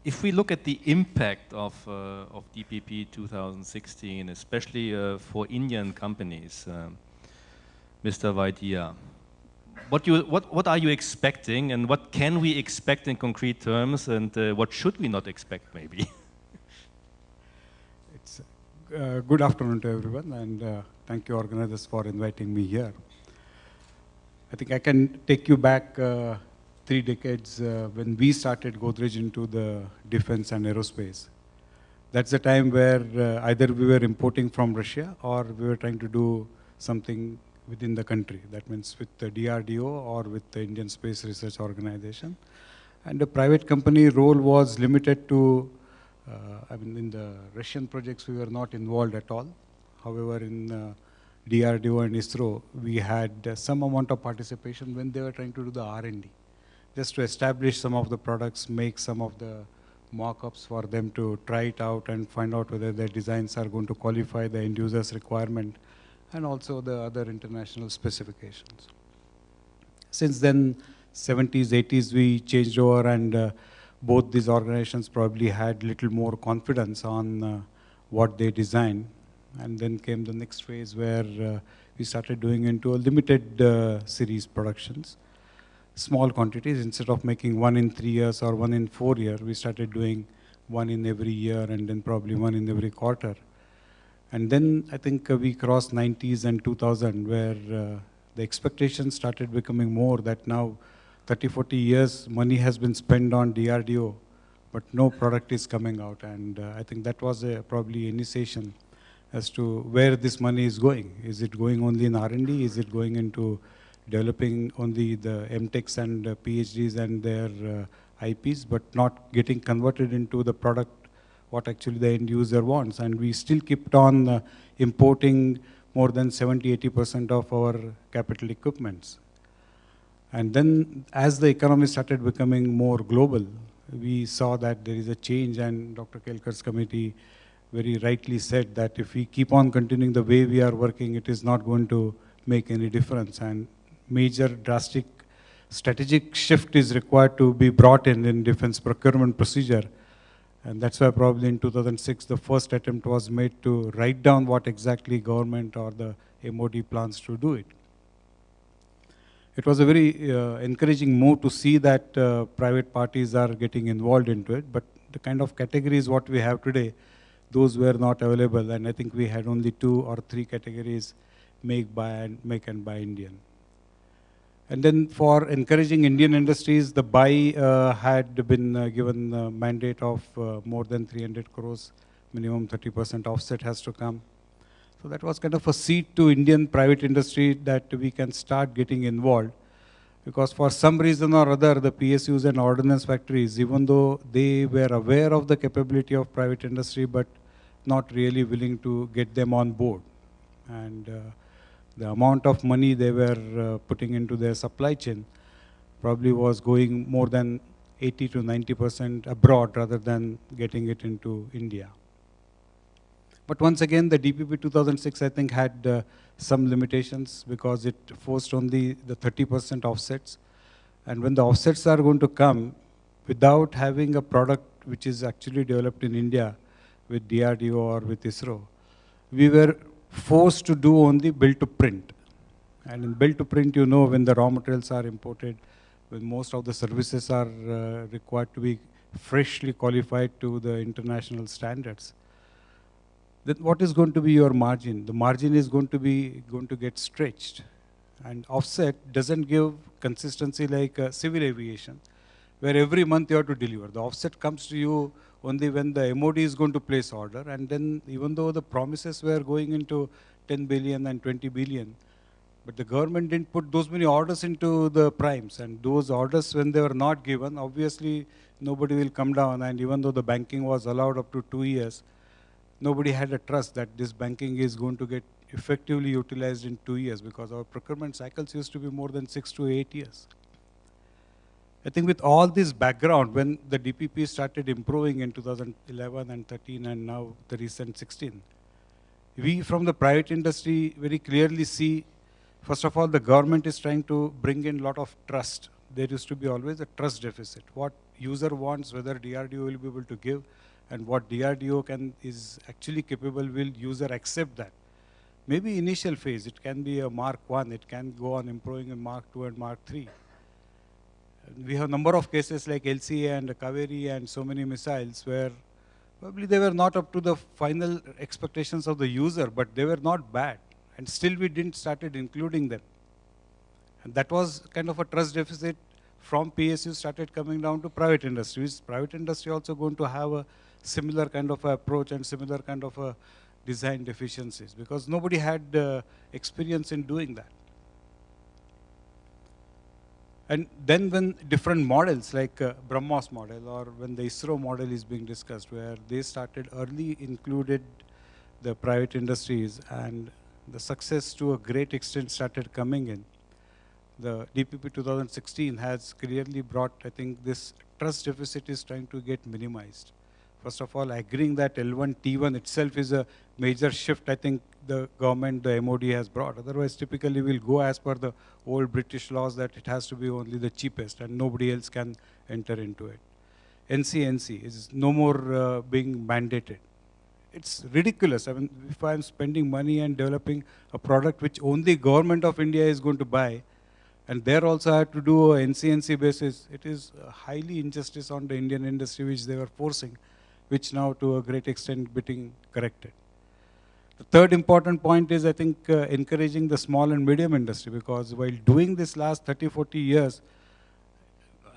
if we look at the impact of DPP 2016, especially for Indian companies, Mr. Vaidya, what are you expecting, and what can we expect in concrete terms, and what should we not expect, maybe? It's good afternoon to everyone, and thank you organizers for inviting me here. I think I can take you back 3 decades when we started Godrej into the defense and aerospace. That's the time where either we were importing from Russia or we were trying to do something within the country. That means with the DRDO or with the Indian Space Research Organization. And the private company role was limited to, in the Russian projects we were not involved at all. However, in DRDO and ISRO, we had some amount of participation when they were trying to do the R&D. Just to establish some of the products, make some of the mock-ups for them to try it out and find out whether their designs are going to qualify the end user's requirement, and also the other international specifications. Since then, 70s, 80s, we changed over, and both these organizations probably had little more confidence on what they designed. And then came the next phase where we started doing into a limited series productions. Small quantities. Instead of making 1 in 3 years or 1 in 4 years, we started doing 1 in every year, and then probably 1 in every quarter. And then I think we crossed 90s and 2000, where the expectations started becoming more that now 30, 40 years money has been spent on DRDO, but no product is coming out. And I think that was probably initiation as to where this money is going. Is it going only in R&D? Is it going into developing only the MTechs and PhDs and their IPs, but not getting converted into the product what actually the end user wants? And we still kept on importing more than 70-80% of our capital equipments. And then as the economy started becoming more global, we saw that there is a change, and Dr. Kelkar's committee very rightly said that if we keep on continuing the way we are working, it is not going to make any difference. And major drastic strategic shift is required to be brought in defense procurement procedure. And that's why probably in 2006, the first attempt was made to write down what exactly government or the MOD plans to do it. It was a very encouraging move to see that private parties are getting involved into it, but the kind of categories what we have today, those were not available, and I think we had only 2 or 3 categories, make and buy Indian. And then for encouraging Indian industries, the buy had been given a mandate of more than 300 crores, minimum 30% offset has to come. So that was kind of a seed to Indian private industry that we can start getting involved. Because for some reason or other, the PSUs and ordnance factories, even though they were aware of the capability of private industry, but not really willing to get them on board. And the amount of money they were putting into their supply chain probably was going more than 80 to 90% abroad rather than getting it into India. But once again, the DPP 2006, I think, had some limitations because it forced only the 30% offsets. And when the offsets are going to come without having a product which is actually developed in India with DRDO or with ISRO, we were forced to do only build to print. And in build to print, you know, when the raw materials are imported, when most of the services are required to be freshly qualified to the international standards, then what is going to be your margin? The margin is going to get stretched. And offset doesn't give consistency like civil aviation, where every month you have to deliver. The offset comes to you only when the MOD is going to place order, and then even though the promises were going into 10 billion and 20 billion, but the government didn't put those many orders into the primes, and those orders, when they were not given, obviously nobody will come down. And even though the banking was allowed up to 2 years, nobody had a trust that this banking is going to get effectively utilized in 2 years, because our procurement cycles used to be more than 6 to 8 years. I think with all this background, when the DPP started improving in 2011 and 13 and now the recent 16, we from the private industry very clearly see, first of all, the government is trying to bring in a lot of trust. There used to be always a trust deficit. What user wants, whether DRDO will be able to give, and what DRDO is actually capable, will user accept that? Maybe initial phase, it can be a Mark 1, it can go on improving in Mark 2 and Mark 3. We have a number of cases like LCA and Kaveri and so many missiles where probably they were not up to the final expectations of the user, but they were not bad. And still we didn't started including them. And that was kind of a trust deficit from PSU started coming down to private industry. Is private industry also going to have a similar kind of approach and similar kind of a design deficiencies? Because nobody had experience in doing that. And then when different models like BrahMos model or when the ISRO model is being discussed, where they started early included the private industries and the success to a great extent started coming in. The DPP 2016 has clearly brought, I think, this trust deficit is trying to get minimized. First of all, agreeing that L1, T1 itself is a major shift, I think the government, the MOD has brought. Otherwise, typically we'll go as per the old British laws that it has to be only the cheapest and nobody else can enter into it. NCNC is no more being mandated. It's ridiculous. I mean, if I'm spending money and developing a product which only government of India is going to buy, and there also I have to do a NCNC basis, it is highly injustice on the Indian industry which they were forcing, which now to a great extent getting corrected. The third important point is, I think, encouraging the small and medium industry, because while doing this last 30, 40 years,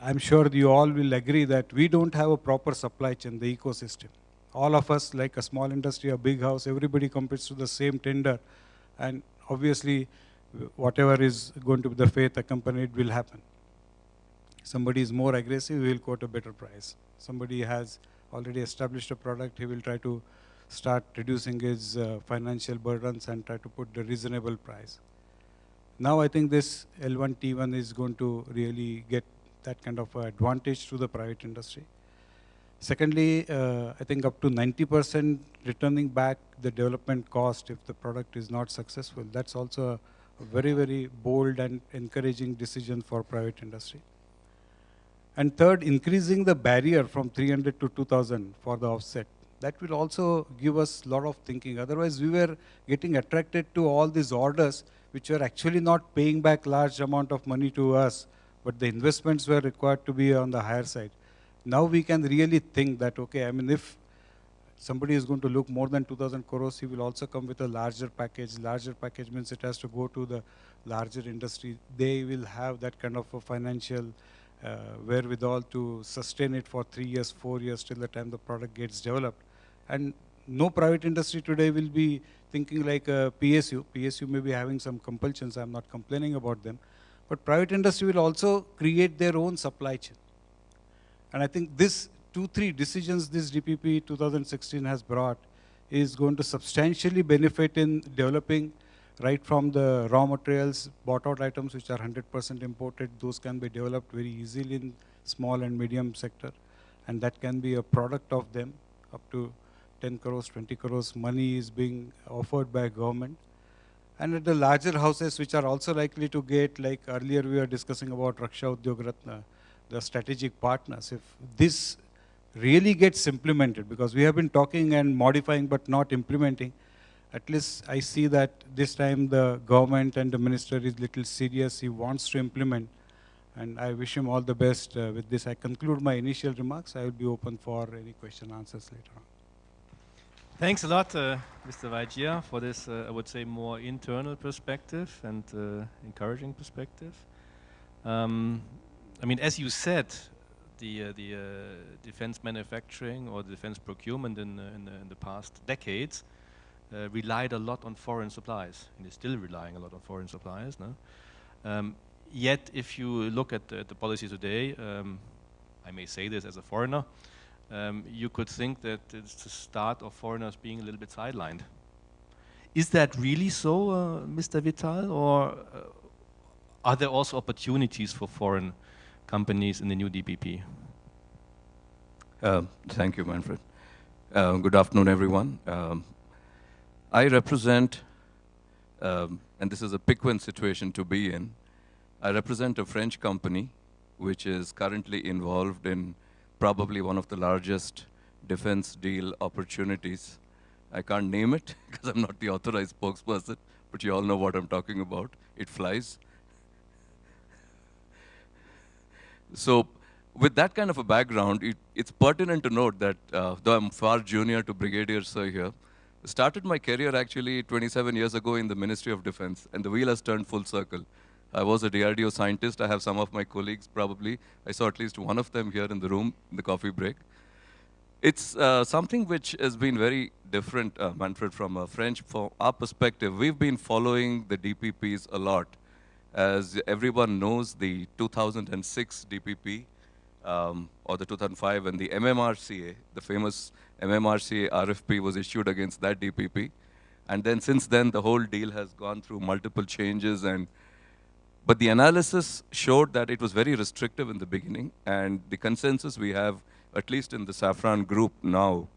I'm sure you all will agree that we don't have a proper supply chain, the ecosystem. All of us, like a small industry, a big house, everybody competes to the same tender, and obviously, whatever is going to be the fate accompanied will happen. Somebody is more aggressive, he will quote a better price. Somebody has already established a product, he will try to start reducing his financial burdens and try to put the reasonable price. Now I think this L1, T1 is going to really get that kind of advantage to the private industry. Secondly, I think up to 90% returning back the development cost if the product is not successful. That's also a very, very bold and encouraging decision for private industry. And third, increasing the barrier from 300 to 2000 for the offset. That will also give us a lot of thinking. Otherwise, we were getting attracted to all these orders which were actually not paying back large amount of money to us, but the investments were required to be on the higher side. Now we can really think that, okay, I mean, if somebody is going to look more than 2,000 crores, he will also come with a larger package. Larger package means it has to go to the larger industry. They will have that kind of a financial wherewithal to sustain it for 3 years, 4 years till the time the product gets developed. And no private industry today will be thinking like PSU. PSU may be having some compulsions, I'm not complaining about them. But private industry will also create their own supply chain. And I think this 2-3 decisions this DPP 2016 has brought is going to substantially benefit in developing right from the raw materials, bought out items which are 100% imported, those can be developed very easily in small and medium sector. And that can be a product of them. Up to 10 crores, 20 crores money is being offered by government. And at the larger houses which are also likely to get, like earlier we were discussing about Raksha Udyog Ratna, the strategic partners. If this really gets implemented, because we have been talking and modifying but not implementing, at least I see that this time the government and the minister is little serious, he wants to implement, and I wish him all the best. With this I conclude my initial remarks. I will be open for any question answers later on. Thanks a lot, Mr. Vaidya, for this, I would say, more internal perspective and encouraging perspective. I mean, as you said, the defense manufacturing or the defense procurement in the past decades relied a lot on foreign supplies, and is still relying a lot on foreign supplies. No? Yet, if you look at the policy today, I may say this as a foreigner, you could think that it's the start of foreigners being a little bit sidelined. Is that really so, Mr. Vital, or are there also opportunities for foreign companies in the new DPP? Thank you, Manfred. Good afternoon, everyone. I represent, and this is a pick-win situation to be in, I represent a French company which is currently involved in probably one of the largest defense deal opportunities. I can't name it because I'm not the authorized spokesperson, but you all know what I'm talking about. It flies. So with that kind of a background, it's pertinent to note that though I'm far junior to Brigadier Sir here, I started my career actually 27 years ago in the Ministry of Defense, and the wheel has turned full circle. I was a DRDO scientist. I have some of my colleagues probably. I saw at least one of them here in the room in the coffee break. It's something which has been very different, Manfred, from from our perspective. We've been following the DPPs a lot. As everyone knows, the 2006 DPP, or the 2005, and the MMRCA, the famous MMRCA RFP was issued against that DPP. And then since then, the whole deal has gone through multiple changes. But the analysis showed that it was very restrictive in the beginning. And the consensus we have, at least in the Saffron group now,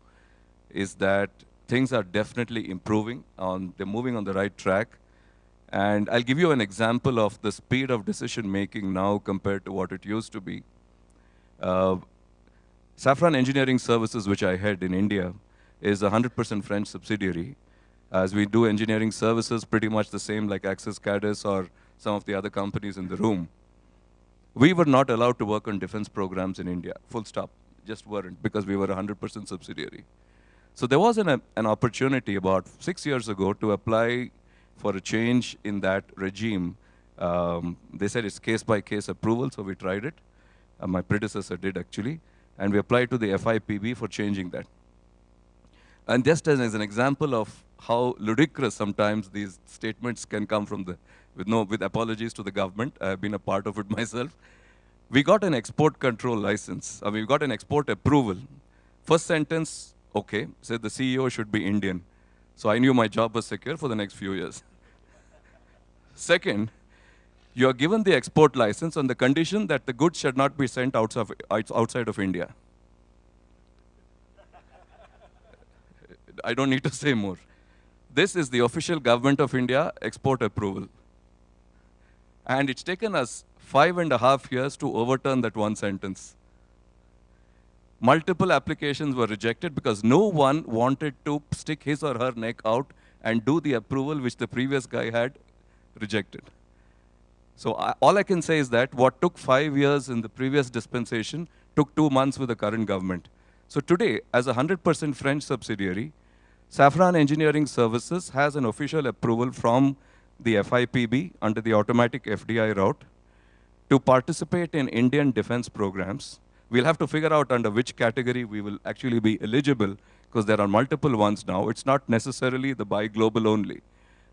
is that things are definitely improving. They're moving on the right track. And I'll give you an example of the speed of decision making now compared to what it used to be. Saffron Engineering Services, which I head in India, is a 100% French subsidiary. As we do engineering services, pretty much the same like Access Cadis or some of the other companies in the room. We were not allowed to work on defense programs in India, full stop. Just weren't, because we were a 100% subsidiary. So there was an opportunity about 6 years ago to apply for a change in that regime. They said it's case-by-case approval, so we tried it. My predecessor did, actually. And we applied to the FIPB for changing that. And just as an example of how ludicrous sometimes these statements can come from with apologies to the government, I have been a part of it myself. We got an export control license. We got an export approval. First sentence, okay, said the CEO should be Indian. So I knew my job was secure for the next few years. Second, you are given the export license on the condition that the goods should not be sent outside of India. I don't need to say more. This is the official government of India export approval. And it's taken us 5.5 years to overturn that one sentence. Multiple applications were rejected because no one wanted to stick his or her neck out and do the approval which the previous guy had rejected. So all I can say is that what took 5 years in the previous dispensation took 2 months with the current government. So today, as a 100% French subsidiary, Saffron Engineering Services has an official approval from the FIPB under the automatic FDI route to participate in Indian defense programs. We'll have to figure out under which category we will actually be eligible, because there are multiple ones now. It's not necessarily the buy global only.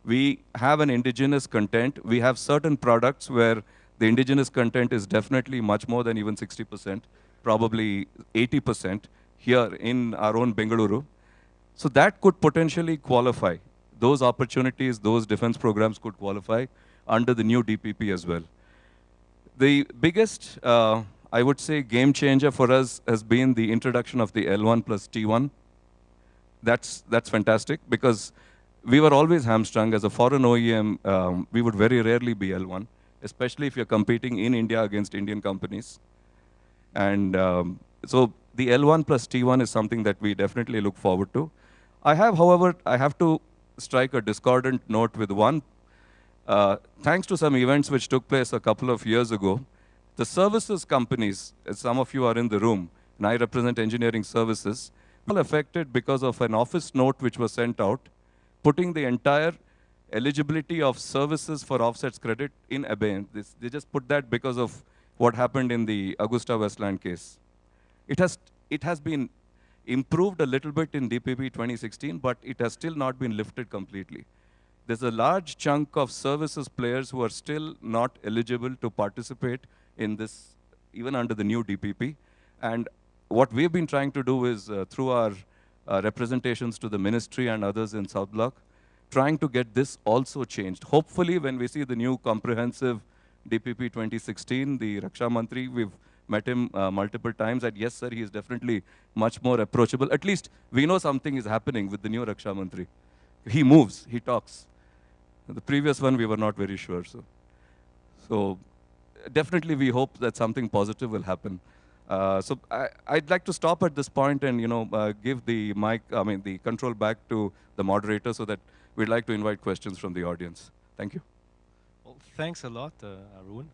We have an indigenous content. We have certain products where the indigenous content is definitely much more than even 60%, probably 80% here in our own Bengaluru. So that could potentially qualify. Those opportunities, those defense programs could qualify under the new DPP as well. The biggest, I would say, game changer for us has been the introduction of the L1 plus T1. That's fantastic, because we were always hamstrung. As a foreign OEM, we would very rarely be L1, especially if you're competing in India against Indian companies. And so the L1 plus T1 is something that we definitely look forward to. However, I have to strike a discordant note with one. Thanks to some events which took place a couple of years ago, the services companies, as some of you are in the room, and I represent engineering services, all affected because of an office note which was sent out, putting the entire eligibility of services for offsets credit in abeyance. They just put that because of what happened in the Augusta Westland case. It has been improved a little bit in DPP 2016, but it has still not been lifted completely. There's a large chunk of services players who are still not eligible to participate in this, even under the new DPP. And what we've been trying to do is, through our representations to the ministry and others in South Block, trying to get this also changed. Hopefully, when we see the new comprehensive DPP 2016, the Raksha Mantri, we've met him multiple times, and yes, sir, he is definitely much more approachable. At least we know something is happening with the new Raksha Mantri. He moves, he talks. The previous one, we were not very sure. So definitely we hope that something positive will happen. So I'd like to stop at this point and give the the control back to the moderator so that we'd like to invite questions from the audience. Thank you. Well, thanks a lot, Arun.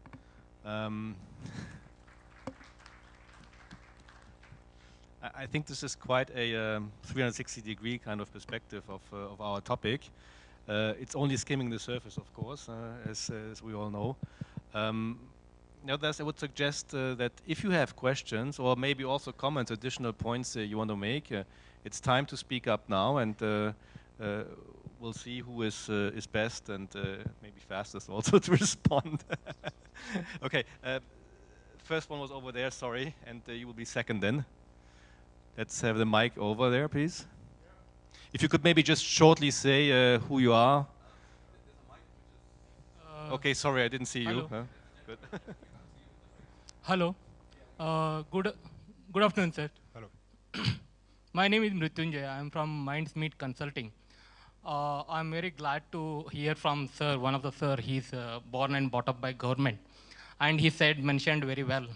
I think this is quite a 360-degree kind of perspective of our topic. It's only skimming the surface, of course, as we all know. Nevertheless, I would suggest that if you have questions or maybe also comments, additional points you want to make, it's time to speak up now, and we'll see who is best and maybe fastest also to respond. Okay, first one was over there, sorry, and you will be second then. Let's have the mic over there, please. If you could maybe just shortly say who you are. Okay, sorry, I didn't see hello. you. Huh? Good. Hello. Good afternoon, sir. Hello. My name is Mrityunjay. I'm from Mindsmeet Consulting. I'm very glad to hear from sir, one of the sir. He's born and brought up by government. And he mentioned very well.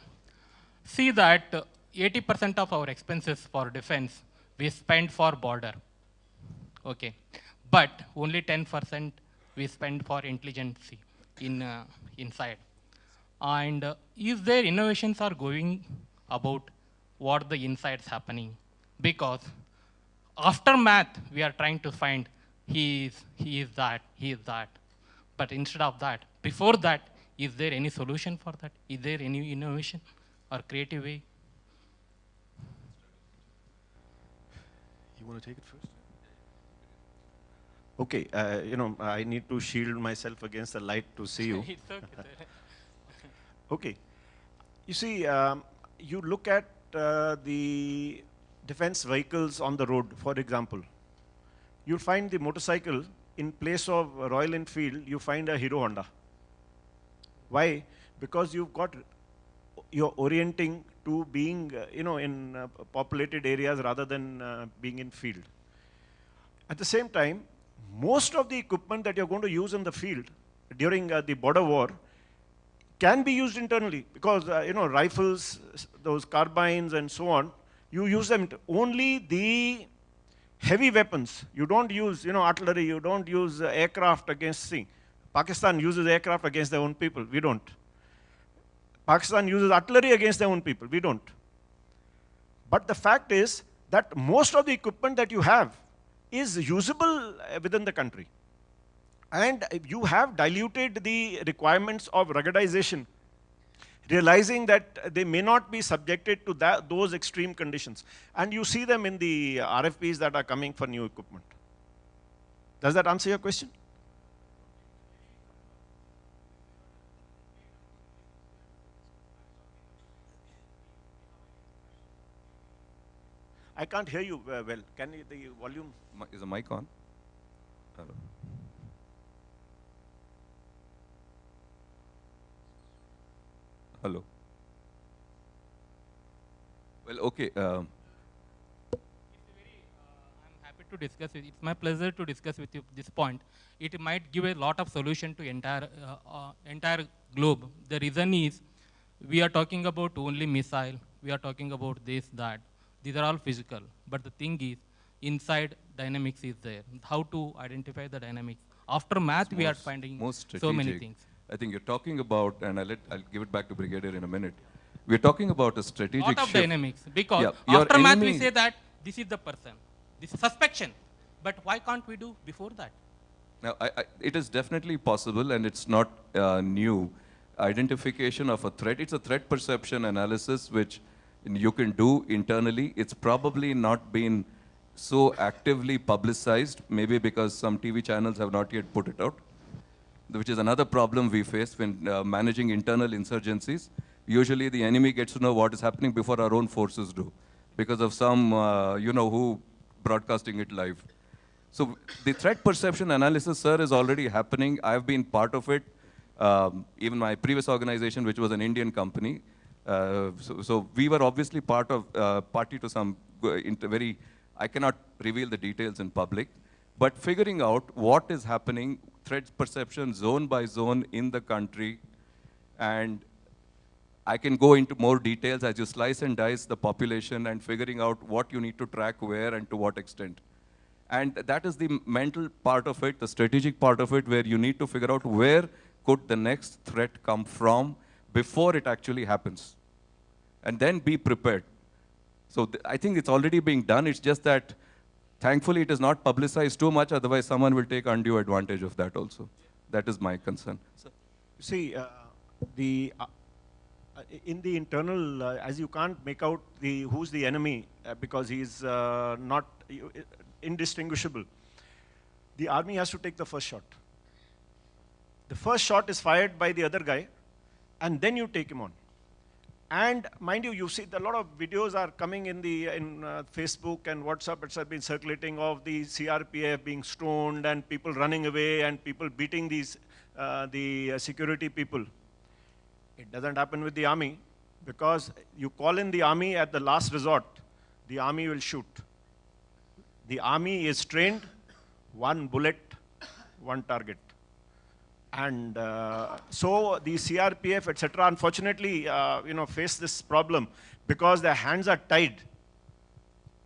See that 80% of our expenses for defense, we spend for border. Okay. But only 10% we spend for intelligence inside. And is there innovations are going about what the insides happening? Because after math, we are trying to find he is that. But instead of that, before that, is there any solution for that? Is there any innovation or creative way? You want to take it first? Okay, I need to shield myself against the light to see you. It's okay, sir. Okay. You see, you look at the defense vehicles on the road, for example. You find the motorcycle, in place of Royal Enfield, you find a Hero Honda. Why? Because you're orienting to being, in populated areas rather than being in field. At the same time, most of the equipment that you're going to use in the field during the border war can be used internally because, rifles, those carbines and so on, you use them. Only the heavy weapons. You don't use, artillery, you don't use aircraft against things. Pakistan uses aircraft against their own people. We don't. Pakistan uses artillery against their own people. We don't. But the fact is that most of the equipment that you have is usable within the country. And you have diluted the requirements of ruggedization, realizing that they may not be subjected to those extreme conditions. And you see them in the RFPs that are coming for new equipment. Does that answer your question? I can't hear you well. Can you, the volume? Is the mic on? Hello. Hello. Well, okay. I'm happy to discuss it. It's my pleasure to discuss with you this point. It might give a lot of solution to entire globe. The reason is we are talking about only missile. We are talking about this, that. These are all physical. But the thing is, inside dynamics is there. How to identify the dynamics. After math, we are finding so many things. I think you're talking about, and I'll give it back to Brigadier in a minute. We're talking about a strategic Lot of shift. dynamics. Because Yeah, after math, we say that this is the person. This is suspicion. But why can't we do before that? Now, it is definitely possible, and it's not new. Identification of a threat. It's a threat perception analysis, which you can do internally. It's probably not been so actively publicized, maybe because some TV channels have not yet put it out, which is another problem we face when managing internal insurgencies. Usually the enemy gets to know what is happening before our own forces do, because of some, who broadcasting it live. So the threat perception analysis, sir, is already happening. I've been part of it. Even my previous organization, which was an Indian company. So we were obviously party to some very, I cannot reveal the details in public, but figuring out what is happening, threat perception zone by zone in the country, and I can go into more details as you slice and dice the population and figuring out what you need to track where and to what extent. And that is the mental part of it, the strategic part of it, where you need to figure out where could the next threat come from before it actually happens. And then be prepared. So I think it's already being done. It's just that, thankfully, it is not publicized too much. Otherwise, someone will take undue advantage of that also. That is my concern. So, You see, in the internal, as you can't make out who's the enemy because he's not indistinguishable, the army has to take the first shot. The first shot is fired by the other guy, and then you take him on. And mind you, you see a lot of videos are coming in Facebook and WhatsApp. It's been circulating of the CRPF being stoned and people running away and people beating the security people. It doesn't happen with the army because you call in the army at the last resort, the army will shoot. The army is trained, one bullet, one target. And so the CRPF, etc., unfortunately, face this problem because their hands are tied.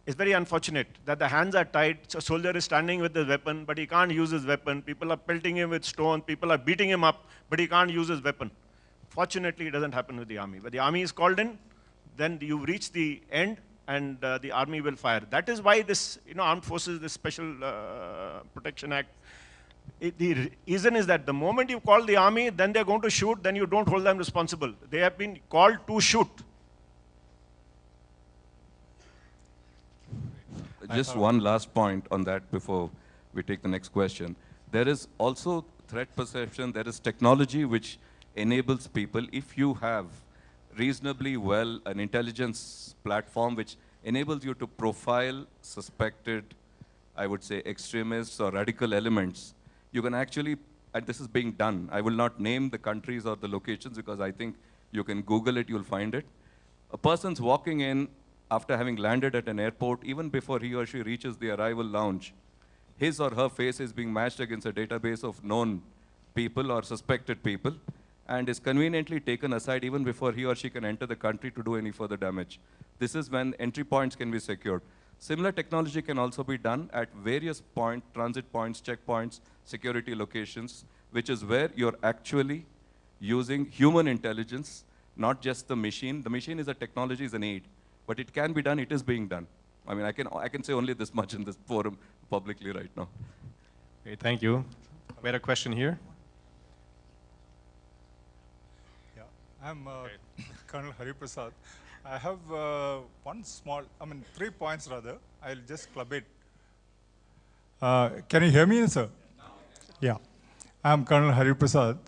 It's very unfortunate that the hands are tied. So a soldier is standing with his weapon, but he can't use his weapon. People are pelting him with stone. People are beating him up, but he can't use his weapon. Fortunately, it doesn't happen with the army. But the army is called in, then you reach the end, and the army will fire. That is why this, Armed Forces, this Special Protection Act, the reason is that the moment you call the army, then they're going to shoot, then you don't hold them responsible. They have been called to shoot. Just one last point on that before we take the next question. There is also threat perception. There is technology which enables people, if you have reasonably well an intelligence platform which enables you to profile suspected, I would say, extremists or radical elements, you can actually, and this is being done, I will not name the countries or the locations because I think you can Google it, you'll find it. A person's walking in after having landed at an airport, even before he or she reaches the arrival lounge, his or her face is being matched against a database of known people or suspected people and is conveniently taken aside even before he or she can enter the country to do any further damage. This is when entry points can be secured. Similar technology can also be done at various transit points, checkpoints, security locations, which is where you're actually using human intelligence, not just the machine. The machine is a technology, is an aid, but it can be done, it is being done. I mean, I can say only this much in this forum publicly right now. Okay, thank you. We had a question here. Yeah, I'm Colonel Hari Prasad. I have three points rather. I'll just club it. Can you hear me, sir? Yeah. I'm Colonel Hari Prasad.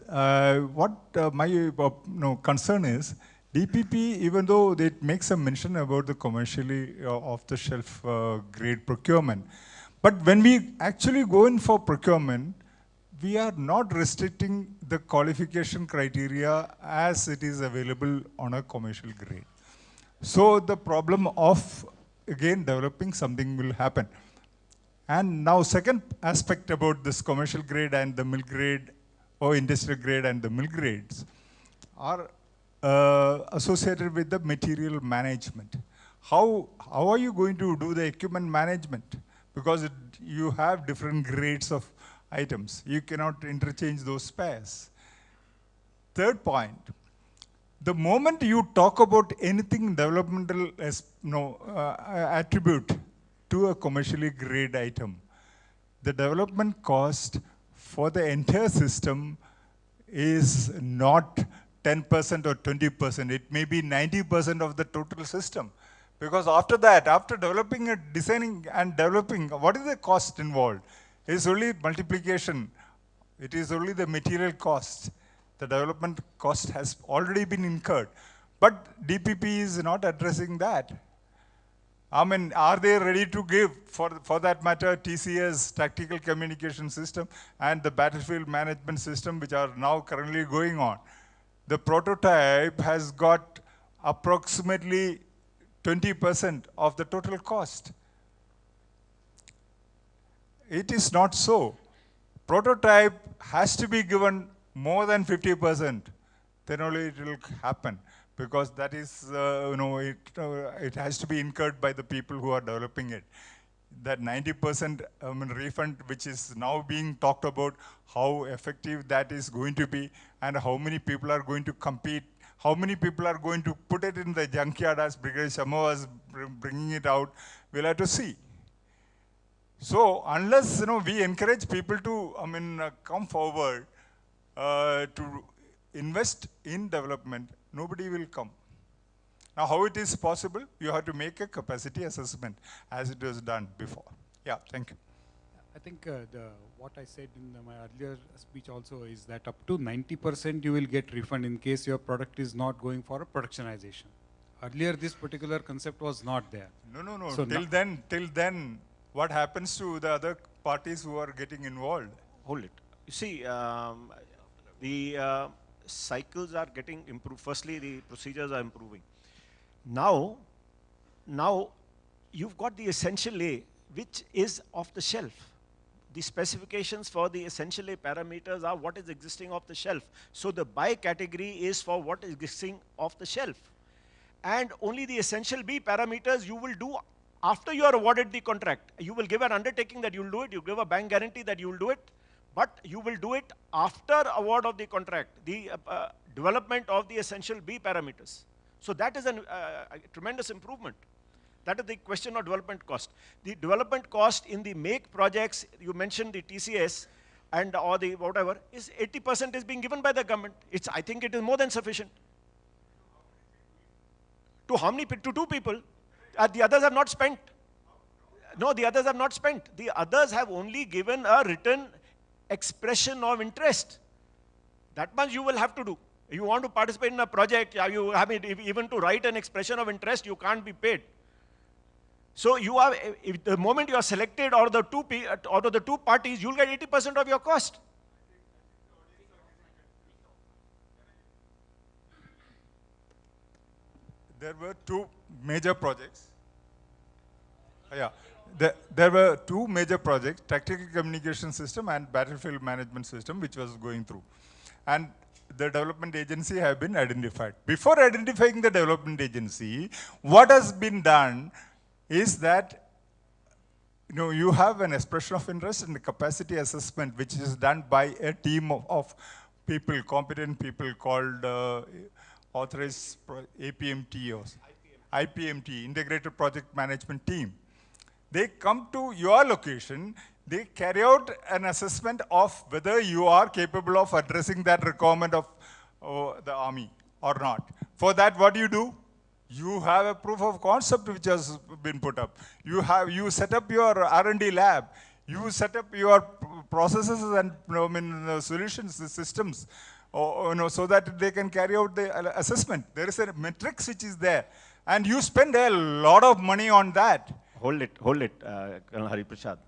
What my concern is, DPP, even though it makes a mention about the commercially off-the-shelf grade procurement, but when we actually go in for procurement, we are not restricting the qualification criteria as it is available on a commercial grade. So the problem of, again, developing something will happen. And now second aspect about this commercial grade and the mill grade or industrial grade and the mill grades are associated with the material management. How are you going to do the equipment management? Because you have different grades of items. You cannot interchange those spares. Third point, the moment you talk about anything developmental as attribute to a commercially grade item, the development cost for the entire system is not 10% or 20%. It may be 90% of the total system. Because after that, after developing, designing and developing, what is the cost involved? It is only multiplication. It is only the material cost. The development cost has already been incurred. But DPP is not addressing that. I mean, are they ready to give, for that matter, TCS, Tactical Communication System, and the Battlefield Management System, which are now currently going on? The prototype has got approximately 20% of the total cost. It is not so. Prototype has to be given more than 50%, then only it will happen. because that is, it has to be incurred by the people who are developing it. That 90% refund, which is now being talked about, how effective that is going to be, and how many people are going to compete, how many people are going to put it in the junkyard as Brigadier Sharma was bringing it out, we'll have to see. So unless we encourage people to come forward to invest in development, nobody will come. Now, how it is possible? You have to make a capacity assessment as it was done before. Yeah, thank you. I think what I said in my earlier speech also is that up to 90% you will get refund in case your product is not going for a productionization. Earlier, this particular concept was not there. No. So till then, what happens to the other parties who are getting involved? Hold it. You see, the cycles are getting improved. Firstly, the procedures are improving. Now you've got the essential A, which is off the shelf. The specifications for the essential A parameters are what is existing off the shelf. So the buy category is for what is existing off the shelf. And only the essential B parameters you will do after you are awarded the contract. You will give an undertaking that you will do it, you give a bank guarantee that you will do it, but you will do it after award of the contract, the development of the essential B parameters. So that is a tremendous improvement. That is the question of development cost. The development cost in the make projects, you mentioned the TCS and or the whatever, is 80% is being given by the government. I think it is more than sufficient. To how many? To 2 people. The others have not spent. No, the others have not spent. The others have only given a written expression of interest. That much you will have to do. If you want to participate in a project, you have even to write an expression of interest, you can't be paid. So you are, if the moment you are selected out of the two parties, you'll get 80% of your cost. There were 2 major projects. There were 2 major projects, tactical communication system and battlefield management system, which was going through. And the development agency have been identified. Before identifying the development agency, what has been done is that you have an expression of interest and the capacity assessment, which is done by a team of people, competent people called authorized APMT or IPMT, Integrated Project Management Team. They come to your location, they carry out an assessment of whether you are capable of addressing that requirement of the army or not. For that, what do? You have a proof of concept which has been put up. You set up your R&D lab. You set up your processes and solutions, the systems, so that they can carry out the assessment. There is a matrix which is there, and you spend a lot of money on that. Hold it, Colonel Hari Prasad.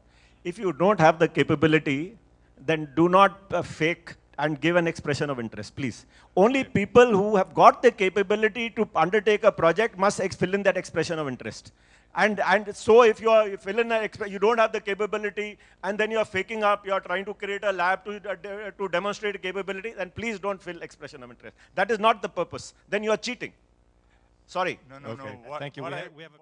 If you don't have the capability, then do not fake and give an expression of interest, please. Only people who have got the capability to undertake a project must fill in that expression of interest. And so if you fill in you don't have the capability, and then you are faking up, you are trying to create a lab to demonstrate capability, then please don't fill expression of interest. That is not the purpose. Then you are cheating. Sorry. No. Thank you. We have